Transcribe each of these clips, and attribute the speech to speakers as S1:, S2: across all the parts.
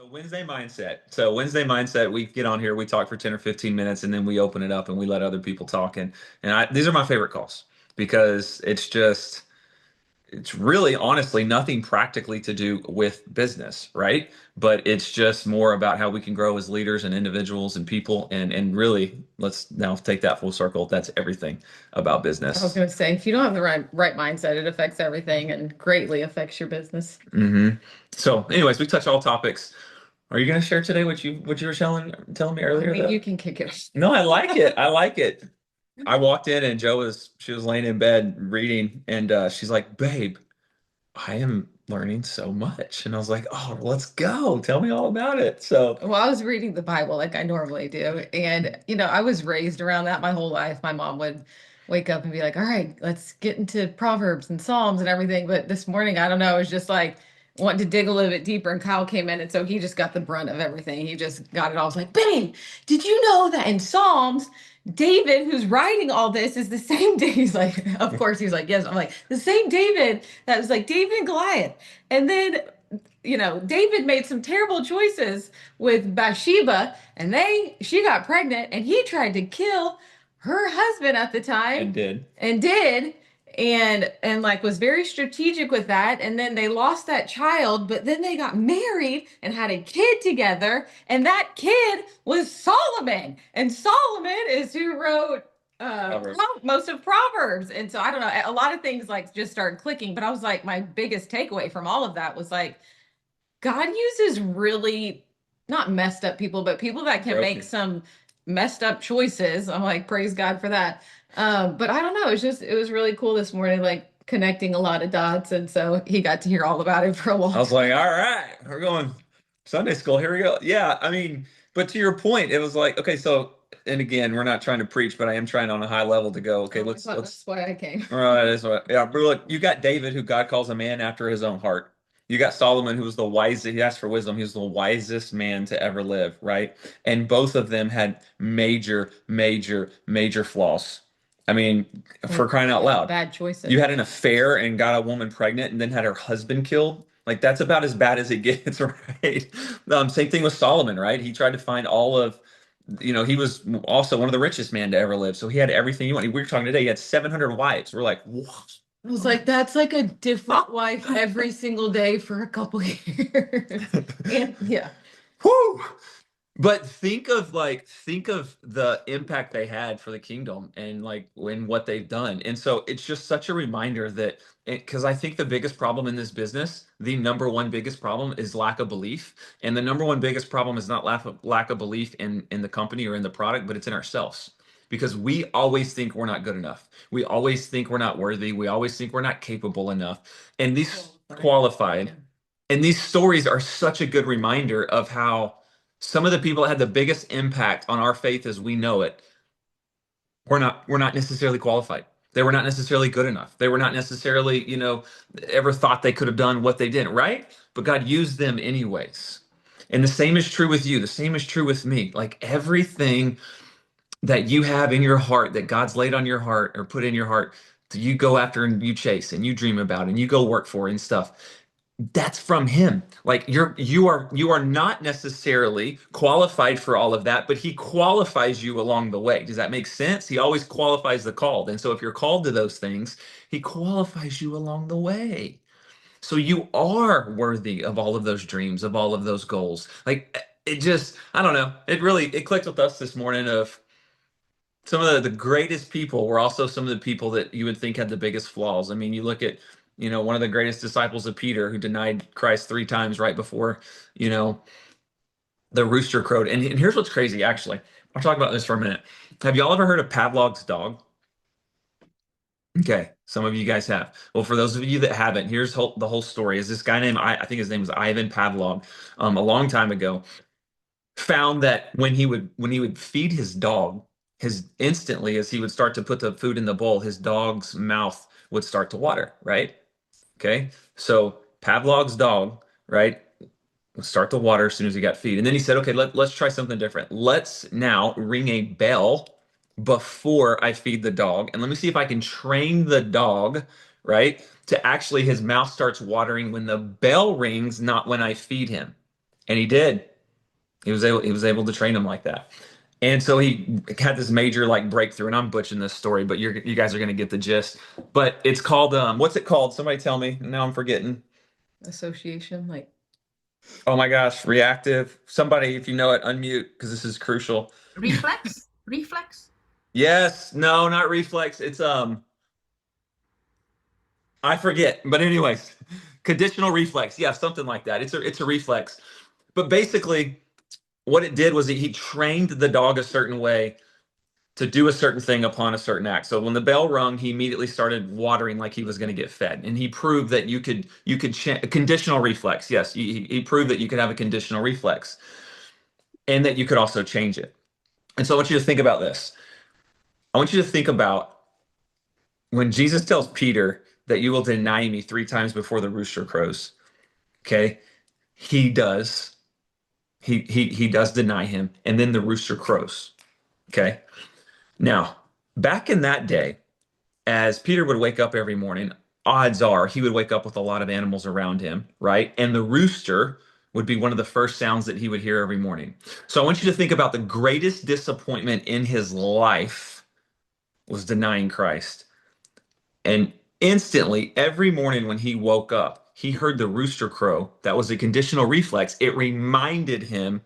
S1: Wednesday mindset, we get on here, we talk for 10 or 15 minutes, and then we open it up and we let other people talk. And these are my favorite calls because it's really honestly nothing practically to do with business, right? But it's just more about how we can grow as leaders and individuals and people. And really, let's now take that full circle. That's everything about
S2: I was
S1: business.
S2: going to say, if you don't have the right mindset, it affects everything and greatly affects your business.
S1: hmm So, anyways, we touch all topics. Are you going to share today what you were telling me
S2: I
S1: earlier
S2: mean,
S1: though?
S2: you can kick it.
S1: No, I like it. I like it. I walked in and she was laying in bed reading and she's like, "Babe, I am learning so much." And I was like, "Oh, let's go. Tell me all about it." So,
S2: Well, I was reading the Bible like I normally do. And, I was raised around that my whole life. My mom would wake up and be like, all right, let's get into Proverbs and Psalms and everything. But this morning, I don't know, it was just like wanting to dig a little bit deeper. And Kyle came in. And so he just got the brunt of everything. He just got it all. I was like, babe, did you know that in Psalms, David, who's writing all this, is the same David? He's like, of course, he's like, yes. I'm like, the same David that was like David and Goliath. And then David made some terrible choices with Bathsheba, and she got pregnant, and he tried to kill her husband at the time,
S1: and did.
S2: and did, and like was very strategic with that. And then they lost that child, but then they got married and had a kid together, and that kid was Solomon, and Solomon is who wrote
S1: Proverbs.
S2: most of Proverbs. And so I don't know, a lot of things like just started clicking, but I was like, my biggest takeaway from all of that was like, God uses really not messed up people, but people that can make
S1: Broken.
S2: some messed up choices. I'm like, praise God for that. But I don't know. It was really cool this morning, like connecting a lot of dots. And so he got to hear all about it for a
S1: I
S2: long
S1: was
S2: time.
S1: like, "All right, we're going Sunday school. Here we go." Yeah, I mean, but to your point, it was like, okay, so and again, we're not trying to preach, but I am trying on a high level to go, okay,
S2: Oh, I
S1: let's
S2: thought
S1: let's
S2: that's why I came.
S1: all right, that's what yeah, but look, you got David who God calls a man after his own heart. You got Solomon who was the wisest, he asked for wisdom, he was the wisest man to ever live, right? And both of them had major, major, major flaws. I mean, for crying out
S2: Yeah,
S1: loud.
S2: bad
S1: You
S2: choices.
S1: had an affair and got a woman pregnant and then had her husband killed. Like that's about as bad as it gets, right? Same thing with Solomon, right? He tried to find all of, he was also one of the richest men to ever live. So he had everything he wanted. We were talking today, he had 700 wives. We're like, what?
S2: I was like, that's like a different wife every single day for a couple years. And yeah.
S1: Whew. But think of the impact they had for the kingdom and like when what they've done. And so it's just such a reminder that because I think the biggest problem in this business, the number one biggest problem is lack of belief. And the number one biggest problem is not lack of belief in the company or in the product, but it's in ourselves. Because we always think we're not good enough. We always think we're not worthy. We always think we're not capable enough. And these qualified. And these stories are such a good reminder of how some of the people that had the biggest impact on our faith as we know it were not necessarily qualified. They were not necessarily good enough. They were not necessarily, ever thought they could have done what they didn't, right? But God used them anyways. And the same is true with you. The same is true with me. Like everything that you have in your heart that God's laid on your heart or put in your heart, that you go after and you chase and you dream about and you go work for and stuff, that's from him. Like you are not necessarily qualified for all of that, but he qualifies you along the way. Does that make sense? He always qualifies the called. And so if you're called to those things, he qualifies you along the way. So you are worthy of all of those dreams, of all of those goals. Like it just, I don't know. It clicked with us this morning of some of the greatest people were also some of the people that you would think had the biggest flaws. I mean, you look at, one of the greatest disciples of Peter who denied Christ 3 times right before, you know, the rooster crowed. And here's what's crazy, actually. I'll talk about this for a minute. Have y'all ever heard of Pavlov's dog? Okay, some of you guys have. Well, for those of you that haven't, the whole story. Is this guy named I think his name was Ivan Pavlov, a long time ago, found that when he would feed his dog, his instantly as he would start to put the food in the bowl, his dog's mouth would start to water, right? Okay. So Pavlov's dog, right, would start to water as soon as he got feed. And then he said, okay, let's try something different. Let's now ring a bell before I feed the dog. And let me see if I can train the dog, right, to actually his mouth starts watering when the bell rings, not when I feed him. And he did. He was able to train him like that. And so he had this major like breakthrough, and I'm butchering this story, but you guys are gonna get the gist. But it's called what's it called? Somebody tell me. Now I'm forgetting.
S2: Association, like
S1: Oh my gosh, reactive. Somebody, if you know it, unmute because this is crucial.
S3: Reflex? Reflex?
S1: Yes, no, not reflex. It's I forget. But anyways, conditional reflex. Yeah, something like that. It's a reflex. But basically, what it did was he trained the dog a certain way to do a certain thing upon a certain act. So when the bell rung, he immediately started watering like he was going to get fed, and he proved that a conditional reflex. Yes, he proved that you could have a conditional reflex, and that you could also change it. And so I want you to think about this. I want you to think about when Jesus tells Peter that you will deny me 3 times before the rooster crows. Okay, he does. He does deny him, and then the rooster crows. Okay. Now, back in that day, as Peter would wake up every morning, odds are he would wake up with a lot of animals around him, right? And the rooster would be one of the first sounds that he would hear every morning. So I want you to think about the greatest disappointment in his life was denying Christ. And instantly, every morning when he woke up, he heard the rooster crow. That was a conditional reflex. It reminded him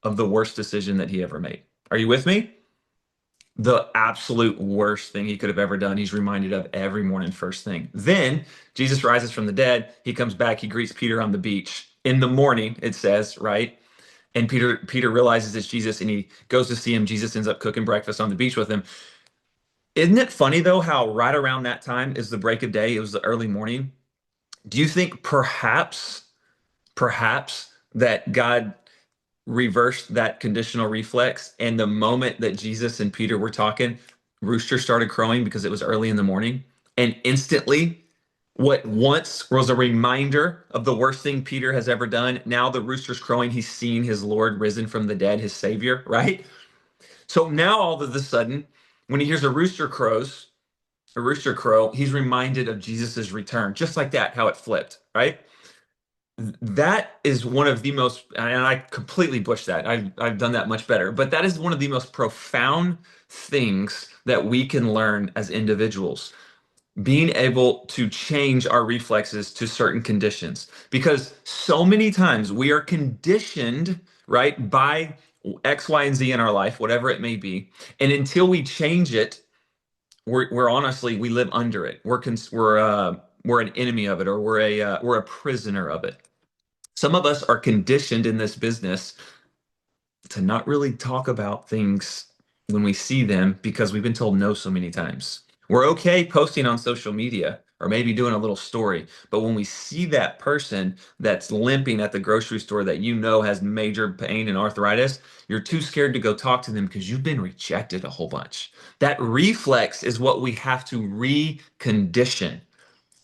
S1: of the worst decision that he ever made. Are you with me? The absolute worst thing he could have ever done. He's reminded of every morning, first thing. Then Jesus rises from the dead. He comes back. He greets Peter on the beach in the morning, it says, right? And Peter realizes it's Jesus, and he goes to see him. Jesus ends up cooking breakfast on the beach with him. Isn't it funny though how right around that time is the break of day? It was the early morning. Do you think perhaps that God reversed that conditional reflex, and the moment that Jesus and Peter were talking, rooster started crowing because it was early in the morning, and instantly what once was a reminder of the worst thing Peter has ever done, now the rooster's crowing, he's seen his Lord risen from the dead, his Savior, right? So now all of a sudden, when he hears a rooster crow, he's reminded of Jesus's return, just like that, how it flipped, right? That is one of the most, and I completely butched that. I've done that much better, but that is one of the most profound things that we can learn as individuals. Being able to change our reflexes to certain conditions, because so many times we are conditioned, right, by X, Y, and Z in our life, whatever it may be. And until we change it, we're honestly, we live under it. We're an enemy of it, or we're a prisoner of it. Some of us are conditioned in this business to not really talk about things when we see them because we've been told no so many times. We're okay posting on social media or maybe doing a little story, but when we see that person that's limping at the grocery store that you know has major pain and arthritis, you're too scared to go talk to them because you've been rejected a whole bunch. That reflex is what we have to recondition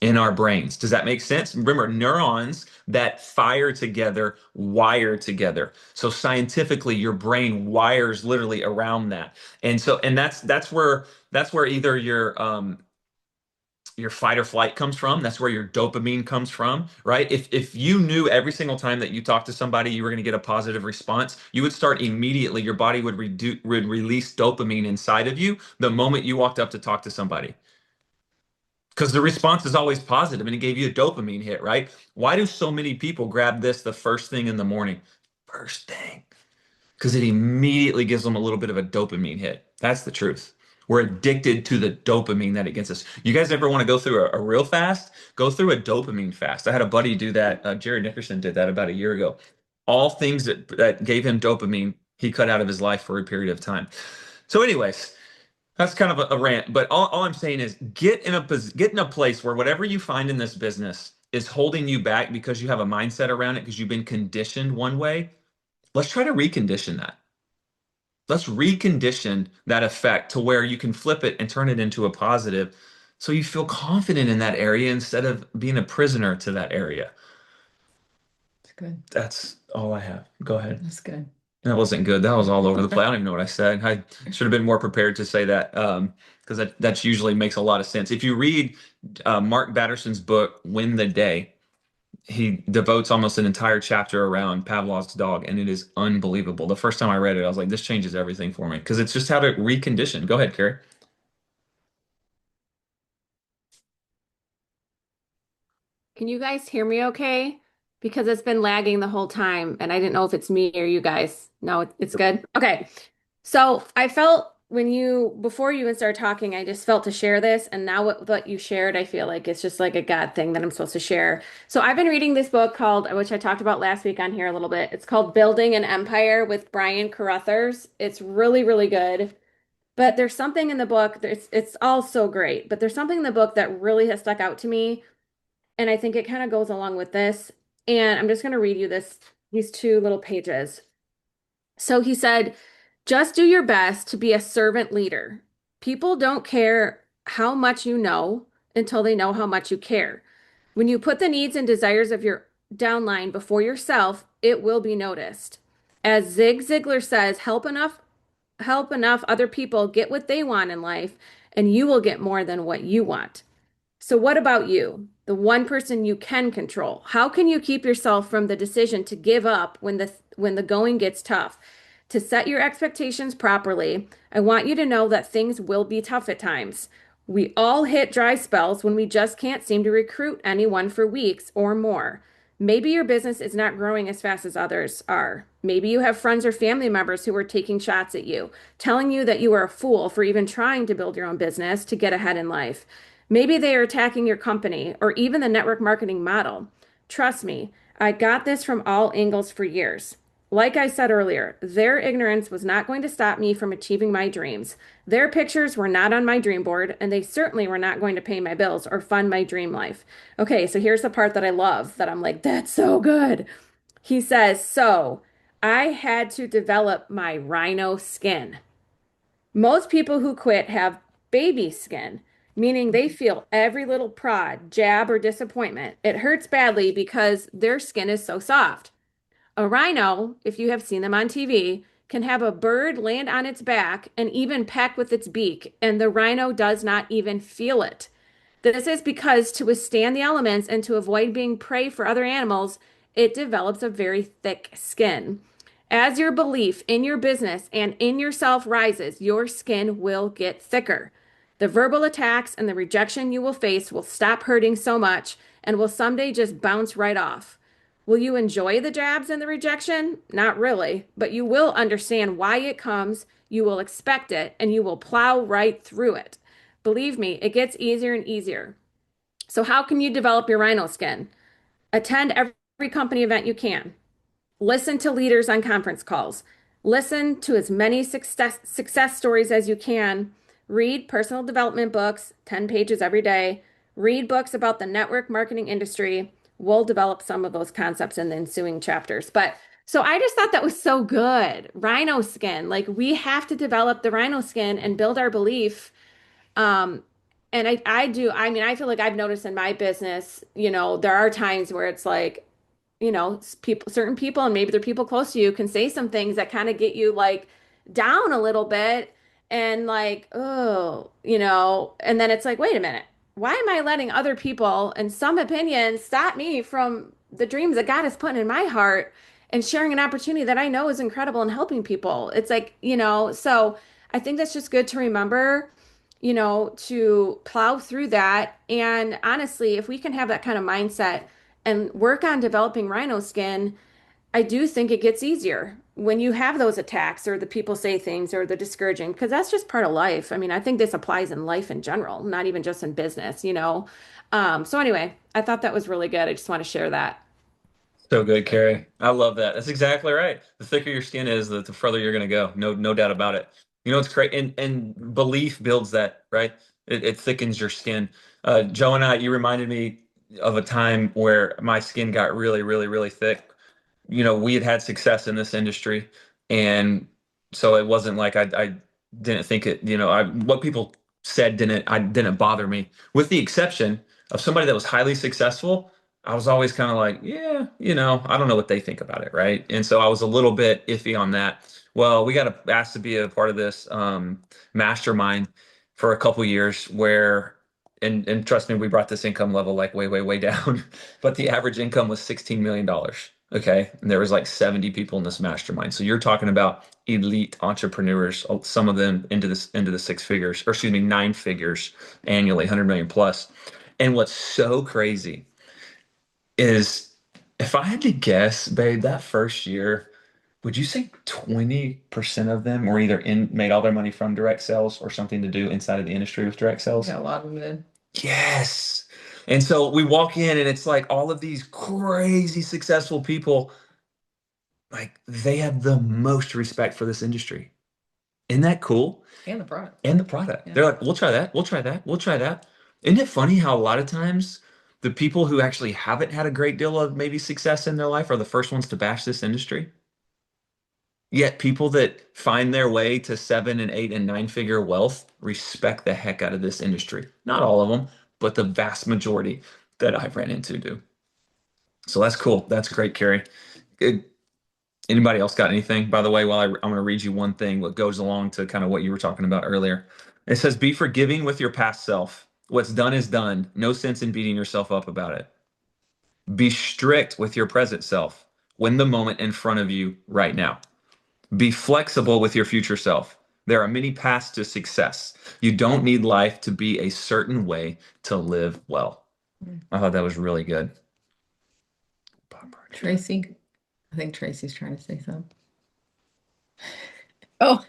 S1: in our brains. Does that make sense? Remember, neurons that fire together wire together. So scientifically, your brain wires literally around that. And so, and that's where either your fight or flight comes from. That's where your dopamine comes from, right? If you knew every single time that you talked to somebody you were going to get a positive response, you would start immediately. Your body would release dopamine inside of you the moment you walked up to talk to somebody, because the response is always positive and it gave you a dopamine hit, right? Why do so many people grab this the first thing in the morning? First thing. Because it immediately gives them a little bit of a dopamine hit. That's the truth. We're addicted to the dopamine that it gets us. You guys ever want to go through a real fast? Go through a dopamine fast. I had a buddy do that. Jerry Nickerson did that about a year ago. All things that gave him dopamine, he cut out of his life for a period of time. So, anyways, that's kind of a rant, but all I'm saying is get in a place where whatever you find in this business is holding you back because you have a mindset around it because you've been conditioned one way. Let's try to recondition that. Let's recondition that effect to where you can flip it and turn it into a positive so you feel confident in that area instead of being a prisoner to that area.
S2: it's good.
S1: That's all I have. Go ahead.
S2: That's good.
S1: That wasn't good. That was all over the place. I don't even know what I said. I should have been more prepared to say that because that's usually makes a lot of sense. If you read Mark Batterson's book, Win the Day, he devotes almost an entire chapter around Pavlov's dog, and it is unbelievable. The first time I read it, I was like, this changes everything for me because it's just how to recondition. Go ahead, Carrie.
S4: Can you guys hear me okay? Because it's been lagging the whole time and I didn't know if it's me or you guys. No, it's good. Okay. So I felt before you even started talking, I just felt to share this. And now what you shared, I feel like it's just like a God thing that I'm supposed to share. So I've been reading this book called, which I talked about last week on here a little bit. It's called Building an Empire with Brian Carruthers. It's really, really good. But there's something in the book, it's all so great, but there's something in the book that really has stuck out to me. And I think it kind of goes along with this. And I'm just going to read you these two little pages. So he said, just do your best to be a servant leader. People don't care how much you know until they know how much you care. When you put the needs and desires of your downline before yourself, it will be noticed. As Zig Ziglar says, help enough other people get what they want in life, and you will get more than what you want. So, what about you? The one person you can control. How can you keep yourself from the decision to give up when the going gets tough? To set your expectations properly, I want you to know that things will be tough at times. We all hit dry spells when we just can't seem to recruit anyone for weeks or more. Maybe your business is not growing as fast as others are. Maybe you have friends or family members who are taking shots at you, telling you that you are a fool for even trying to build your own business to get ahead in life. Maybe they are attacking your company or even the network marketing model. Trust me, I got this from all angles for years. Like I said earlier, their ignorance was not going to stop me from achieving my dreams. Their pictures were not on my dream board, and they certainly were not going to pay my bills or fund my dream life. Okay, so here's the part that I love that I'm like, that's so good. He says, so I had to develop my rhino skin. Most people who quit have baby skin, meaning they feel every little prod, jab, or disappointment. It hurts badly because their skin is so soft. A rhino, if you have seen them on TV, can have a bird land on its back and even peck with its beak, and the rhino does not even feel it. This is because to withstand the elements and to avoid being prey for other animals, it develops a very thick skin. As your belief in your business and in yourself rises, your skin will get thicker. The verbal attacks and the rejection you will face will stop hurting so much and will someday just bounce right off. Will you enjoy the jabs and the rejection? Not really, but you will understand why it comes, you will expect it, and you will plow right through it. Believe me, it gets easier and easier. So, how can you develop your rhino skin? Attend every company event you can. Listen to leaders on conference calls. Listen to as many success stories as you can. Read personal development books, 10 pages every day. Read books about the network marketing industry. We'll develop some of those concepts in the ensuing chapters. But so I just thought that was so good. Rhino skin. Like we have to develop the rhino skin and build our belief um, and I do, I mean, I feel like I've noticed in my business, there are times where it's like, people, certain people, and maybe they're people close to you, can say some things that kind of get you like down a little bit and like, oh, and then it's like, wait a minute, why am I letting other people and some opinions stop me from the dreams that God has put in my heart and sharing an opportunity that I know is incredible and helping people? It's like, so I think that's just good to remember, to plow through that. And honestly, if we can have that kind of mindset and work on developing rhino skin, I do think it gets easier when you have those attacks or the people say things or the discouraging, because that's just part of life. I mean, I think this applies in life in general, not even just in business. So anyway, I thought that was really good. I just want to share that.
S1: So good, Carrie. I love that. That's exactly right. The thicker your skin is, the further you're going to go. No doubt about it. It's great, and belief builds that, right? It thickens your skin. Joe and I, you reminded me of a time where my skin got really, really, really thick. We had success in this industry, and so it wasn't like I didn't think it. What people said didn't bother me, with the exception of somebody that was highly successful. I was always kind of like, yeah, I don't know what they think about it, right? And so I was a little bit iffy on that. Well, we got asked to be a part of this mastermind for a couple years where and trust me, we brought this income level like way, way, way down. But the average income was $16 million. Okay. And there was like 70 people in this mastermind. So you're talking about elite entrepreneurs, some of them into the six figures, or excuse me, nine figures annually, 100 million plus. And what's so crazy is if I had to guess, babe, that first year, would you say 20% of them were either made all their money from direct sales or something to do inside of the industry with direct sales?
S2: Yeah, a lot of them did.
S1: Yes. And so we walk in and it's like all of these crazy successful people, like they have the most respect for this industry. Isn't that cool?
S2: And the product.
S1: And the product.
S2: Yeah.
S1: They're like, we'll try that. We'll try that. We'll try that. Isn't it funny how a lot of times the people who actually haven't had a great deal of maybe success in their life are the first ones to bash this industry? Yet people that find their way to 7 and 8 and 9 figure wealth respect the heck out of this industry. Not all of them, but the vast majority that I've ran into do. So that's cool. That's great, Carrie. Good. Anybody else got anything? By the way, while I'm going to read you one thing that goes along to kind of what you were talking about earlier. It says, be forgiving with your past self. What's done is done. No sense in beating yourself up about it. Be strict with your present self. Win the moment in front of you right now. Be flexible with your future self. There are many paths to success. You don't need life to be a certain way to live well. I thought that was really good.
S2: Tracy, I think Tracy's trying to say something.
S5: Oh,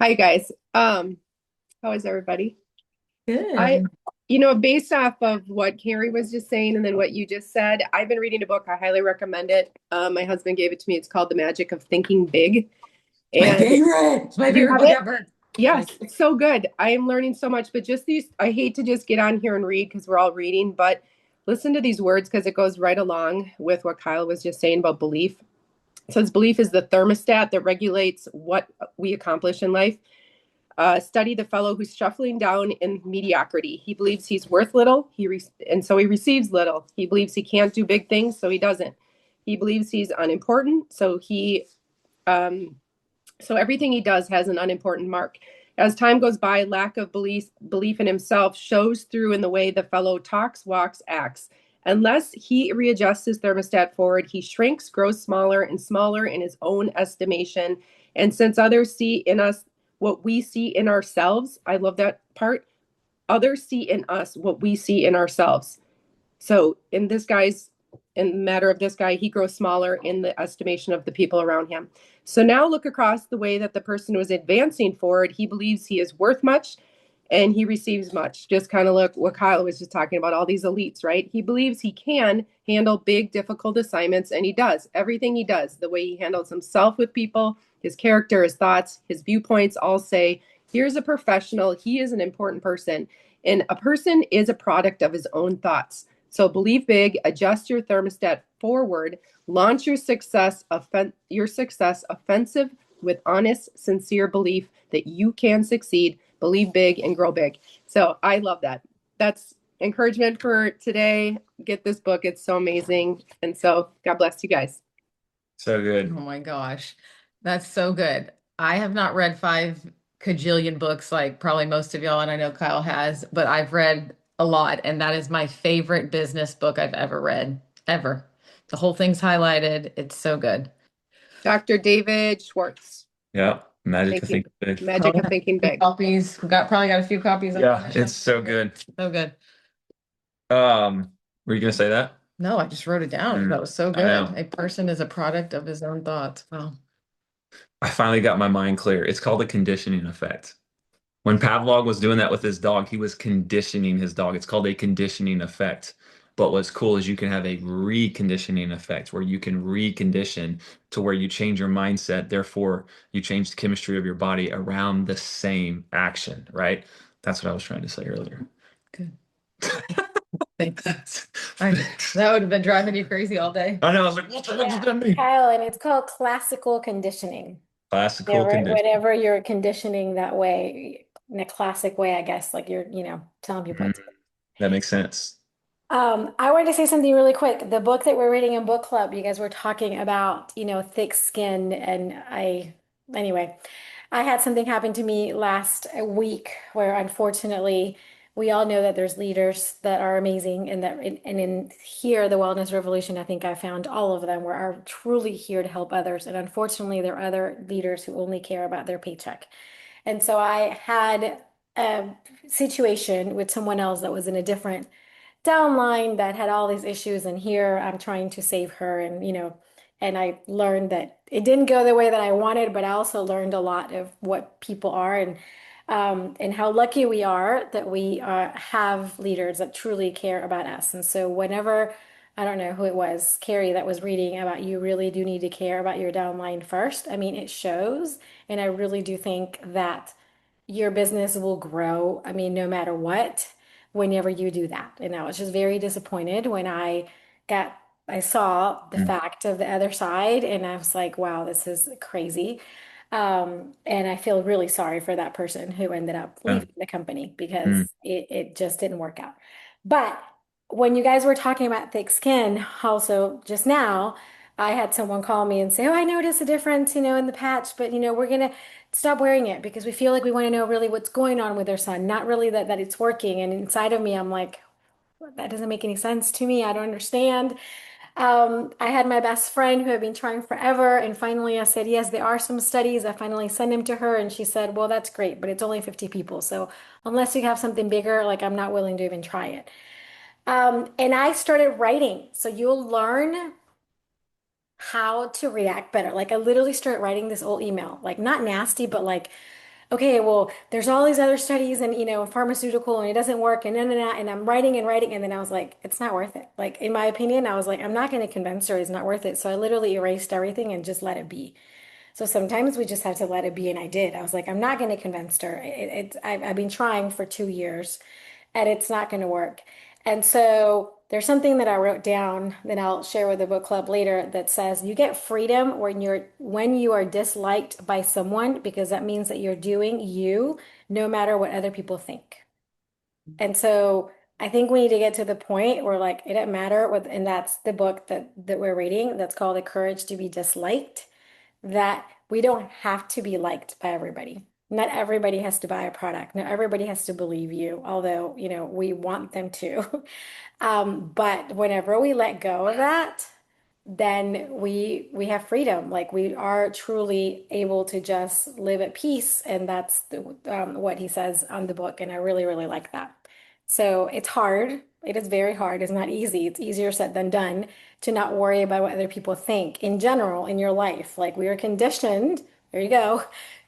S5: hi guys. How is everybody?
S2: Good.
S5: Based off of what Carrie was just saying and then what you just said, I've been reading a book. I highly recommend it. My husband gave it to me. It's called The Magic of Thinking Big.
S2: My favorite. It's my favorite book ever.
S5: Yes, it's so good. I am learning so much, but I hate to just get on here and read because we're all reading, but listen to these words because it goes right along with what Kyle was just saying about belief. It says belief is the thermostat that regulates what we accomplish in life. Study the fellow who's shuffling down in mediocrity. He believes he's worth little, and so he receives little. He believes he can't do big things, so he doesn't. He believes he's unimportant, so everything he does has an unimportant mark. As time goes by, lack of belief in himself shows through in the way the fellow talks, walks, acts. Unless he readjusts his thermostat forward, he shrinks, grows smaller and smaller in his own estimation. And since others see in us what we see in ourselves, I love that part. Others see in us what we see in ourselves. So in the matter of this guy, he grows smaller in the estimation of the people around him. So now look across the way that the person was advancing forward. He believes he is worth much and he receives much. Just kind of look what Kyle was just talking about, all these elites, right? He believes he can handle big, difficult assignments, and he does. Everything he does, the way he handles himself with people, his character, his thoughts, his viewpoints all say, here's a professional. He is an important person. And a person is a product of his own thoughts. So believe big, adjust your thermostat forward, launch your success offensive with honest, sincere belief that you can succeed, believe big and grow big. So I love that. That's encouragement for today. Get this book. It's so amazing. And so God bless you guys.
S1: So good.
S2: Oh my gosh. That's so good. I have not read 5 kajillion books like probably most of y'all, and I know Kyle has, but I've read a lot, and that is my favorite business book I've ever read, ever. The whole thing's highlighted. It's so good.
S5: Dr. David Schwartz.
S1: Yeah. Magic of Thinking Big.
S5: Magic of Thinking Big.
S2: Copies. We probably got a few copies.
S1: Yeah, it's so good.
S2: So good.
S1: Were you gonna say that?
S2: No, I just wrote it down. That was so good.
S1: know.
S2: A person is a product of his own thoughts. Wow.
S1: I finally got my mind clear. It's called the conditioning effect. When Pavlov was doing that with his dog, he was conditioning his dog. It's called a conditioning effect. But what's cool is you can have a reconditioning effect where you can recondition to where you change your mindset. Therefore, you change the chemistry of your body around the same action, right? That's what I was trying to say earlier.
S2: Good. Thanks. That would have been driving you crazy all day.
S1: I know. I was like, what does that mean?
S4: Kyle, and it's called classical conditioning.
S1: Classical conditioning.
S4: Whatever you're conditioning that way, in a classic way, I guess, like you're, telling people to.
S1: That makes sense.
S4: I wanted to say something really quick. The book that we're reading in book club, you guys were talking about, thick skin, and anyway, I had something happen to me last week where unfortunately
S6: we all know that there's leaders that are amazing and in here, the Wellness Revolution, I think I found all of them are truly here to help others. And unfortunately, there are other leaders who only care about their paycheck. And so I had a situation with someone else that was in a different downline that had all these issues, and here I'm trying to save her, and and I learned that it didn't go the way that I wanted, but I also learned a lot of what people are, and how lucky we are that we have leaders that truly care about us. And so whenever, I don't know who it was, Carrie, that was reading about you really do need to care about your downline first. I mean, it shows, and I really do think that your business will grow. I mean, no matter what, whenever you do that. And I was just very disappointed when I saw the
S1: Mm.
S6: fact of the other side, and I was like, wow, this is crazy. And I feel really sorry for that person who ended up
S1: Yeah.
S6: leaving the company
S1: Mm.
S6: because it just didn't work out. But when you guys were talking about thick skin, also just now, I had someone call me and say, "Oh, I noticed a difference, in the patch, but we're gonna stop wearing it because we feel like we want to know really what's going on with their son, not really that it's working." And inside of me, I'm like, that doesn't make any sense to me. I don't understand. I had my best friend who had been trying forever, and finally I said, yes, there are some studies. I finally sent them to her, and she said, well, that's great, but it's only 50 people. So unless you have something bigger, like I'm not willing to even try it. And I started writing. So you'll learn how to react better. Like I literally started writing this old email, like not nasty, but like, okay, well, there's all these other studies and pharmaceutical and it doesn't work and I'm writing and writing and then I was like, it's not worth it. Like in my opinion, I was like, I'm not going to convince her it's not worth it. So I literally erased everything and just let it be. So sometimes we just have to let it be, and I did. I was like, I'm not going to convince her. I've been trying for 2 years, and it's not going to work. And so there's something that I wrote down that I'll share with the book club later that says you get freedom when you are disliked by someone because that means that you're doing you no matter what other people think. And so I think we need to get to the point where like it doesn't matter what, and that's the book that we're reading that's called The Courage to be Disliked, that we don't have to be liked by everybody. Not everybody has to buy a product. Not everybody has to believe you, although, we want them to. But whenever we let go of that, then we have freedom. Like we are truly able to just live at peace, and that's what he says on the book. And I really, really like that. So it's hard. It is very hard. It's not easy. It's easier said than done to not worry about what other people think in general in your life. Like we are conditioned, there you go,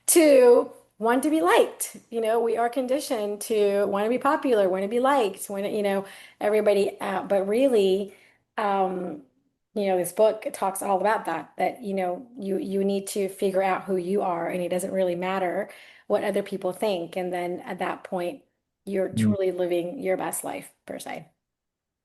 S6: to want to be liked. We are conditioned to want to be popular, want to be liked, want to, everybody, but really, um, this book talks all about that you need to figure out who you are, and it doesn't really matter what other people think. And then at that point, you're
S1: Mm.
S6: truly living your best life per se.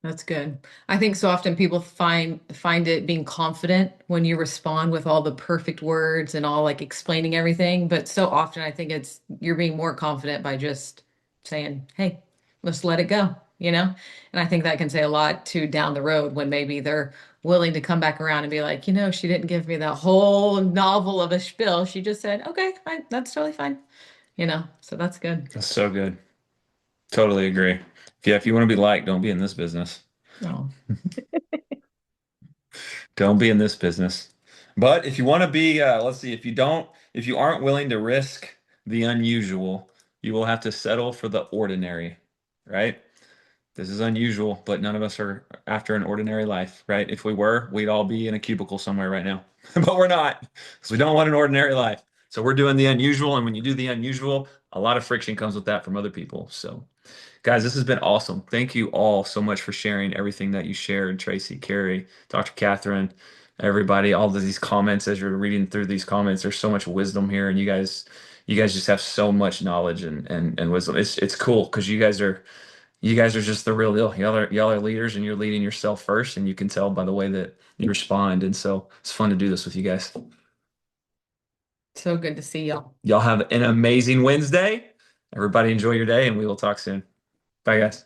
S2: That's good. I think so often people find it being confident when you respond with all the perfect words and all like explaining everything. But so often I think it's you're being more confident by just saying, "Hey, let's let it go," you know? And I think that can say a lot to down the road when maybe they're willing to come back around and be like, she didn't give me that whole novel of a spiel. She just said, "Okay, fine, that's totally fine." So that's good.
S1: That's so good. Totally agree. Yeah, if you want to be liked, don't be in this business.
S2: No.
S1: Don't be in this business. But if you want to be, let's see, if you aren't willing to risk the unusual, you will have to settle for the ordinary, right? This is unusual, but none of us are after an ordinary life, right? If we were, we'd all be in a cubicle somewhere right now. But we're not, because we don't want an ordinary life. So we're doing the unusual, and when you do the unusual, a lot of friction comes with that from other people. So guys, this has been awesome. Thank you all so much for sharing everything that you shared, Tracy, Carrie, Dr. Catherine, everybody, all of these comments as you're reading through these comments. There's so much wisdom here, and you guys just have so much knowledge and wisdom. It's cool because you guys are just the real deal. Y'all are leaders, and you're leading yourself first, and you can tell by the way that you respond. And so it's fun to do this with you guys.
S2: So good to see y'all.
S1: Y'all have an amazing Wednesday. Everybody enjoy your day, and we will talk soon. Bye, guys.